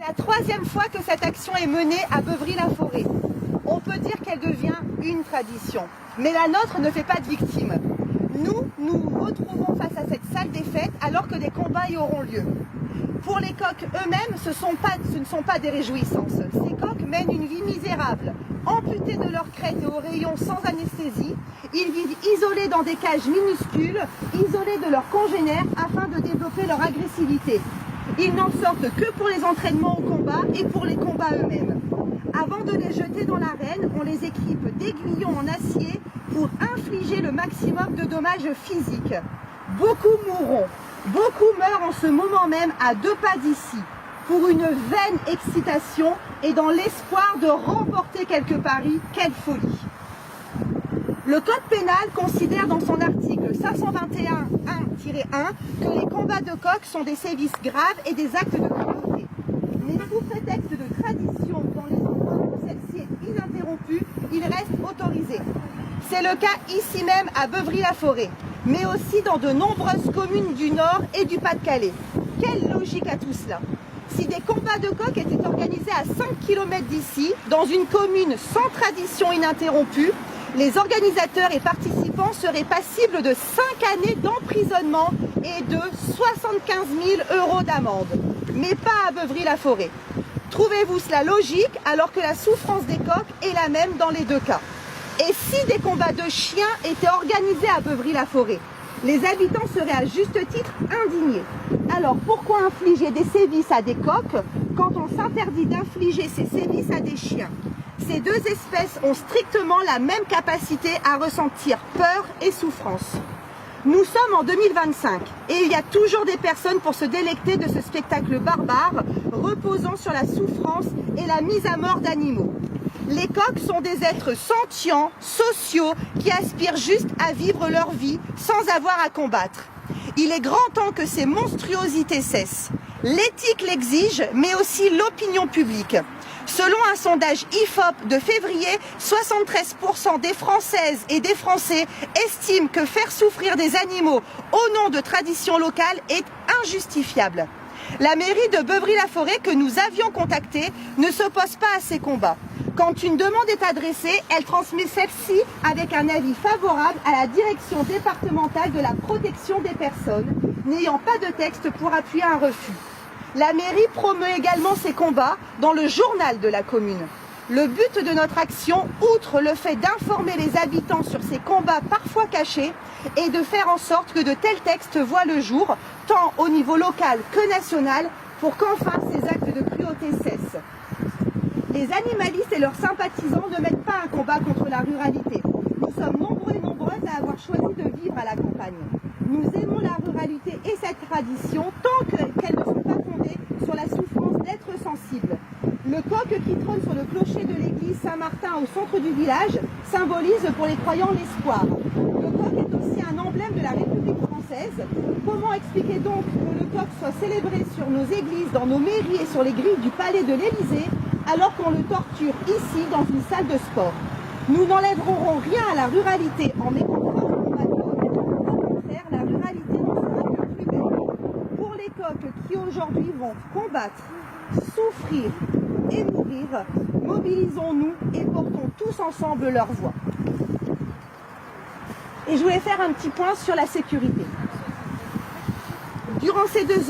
La troisième fois que cette action est menée à Beuvry-la-Forêt. On peut dire qu'elle devient une tradition. Mais la nôtre ne fait pas de victimes. Nous nous retrouvons face à cette salle des fêtes alors que des combats y auront lieu. Pour les coqs eux-mêmes, ce ne sont pas des réjouissances. Ces coqs mènent une vie misérable. Amputés de leur crête et aux rayons sans anesthésie, ils vivent isolés dans des cages minuscules, isolés de leurs congénères afin de développer leur agressivité. Ils n'en sortent que pour les entraînements au combat et pour les combats eux-mêmes. Avant de les jeter dans l'arène, on les équipe d'aiguillons en acier pour infliger le maximum de dommages physiques. Beaucoup mourront, beaucoup meurent en ce moment même à 2 pas d'ici, pour une vaine excitation et dans l'espoir de remporter quelques paris. Quelle folie! Le Code pénal considère dans son article 521-1-1 que les combats de coqs sont des sévices graves et des actes de cruauté. Mais sous prétexte de tradition dans les endroits où celle-ci est ininterrompue, il reste autorisé. C'est le cas ici même à Beuvry-la-Forêt, mais aussi dans de nombreuses communes du Nord et du Pas-de-Calais. Quelle logique à tout cela! Si des combats de coqs étaient organisés à 5 km d'ici, dans une commune sans tradition ininterrompue, les organisateurs et participants seraient passibles de 5 années d'emprisonnement et de 75 000 € d'amende. Mais pas à Beuvry-la-Forêt. Trouvez-vous cela logique alors que la souffrance des coqs est la même dans les deux cas? Et si des combats de chiens étaient organisés à Beuvry-la-Forêt? Les habitants seraient à juste titre indignés. Alors pourquoi infliger des sévices à des coqs quand on s'interdit d'infliger ces sévices à des chiens? Ces deux espèces ont strictement la même capacité à ressentir peur et souffrance. Nous sommes en 2025 et il y a toujours des personnes pour se délecter de ce spectacle barbare reposant sur la souffrance et la mise à mort d'animaux. Les coqs sont des êtres sentients, sociaux, qui aspirent juste à vivre leur vie sans avoir à combattre. Il est grand temps que ces monstruosités cessent. L'éthique l'exige, mais aussi l'opinion publique. Selon un sondage IFOP de février, 73% des Françaises et des Français estiment que faire souffrir des animaux au nom de traditions locales est injustifiable. La mairie de Beuvry-la-Forêt que nous avions contactée ne s'oppose pas à ces combats. Quand une demande est adressée, elle transmet celle-ci avec un avis favorable à la direction départementale de la protection des personnes, n'ayant pas de texte pour appuyer un refus. La mairie promeut également ces combats dans le journal de la commune. Le but de notre action, outre le fait d'informer les habitants sur ces combats parfois cachés, est de faire en sorte que de tels textes voient le jour, tant au niveau local que national, pour qu'enfin ces actes de cruauté cessent. Les animalistes et leurs sympathisants ne mènent pas un combat contre la ruralité. Nous sommes nombreux et nombreuses à avoir choisi de vivre à la campagne. Nous aimons la ruralité et cette tradition tant qu'elles ne sont pas fondées sur la souffrance d'êtres sensibles. Le coq qui trône sur le clocher de l'église Saint-Martin au centre du village symbolise pour les croyants l'espoir. Le coq est aussi un emblème de la République française. Comment expliquer donc que le coq soit célébré sur nos églises, dans nos mairies et sur les grilles du palais de l'Élysée, alors qu'on le torture ici dans une salle de sport? Nous n'enlèverons rien à la ruralité en mettant fin au combat de coq. Au contraire, la ruralité en sera que plus belle. Pour les coqs qui aujourd'hui vont combattre, souffrir et mourir, mobilisons-nous et portons tous ensemble leur voix. Et je voulais faire un petit point sur la sécurité. Durant ces 2 ans,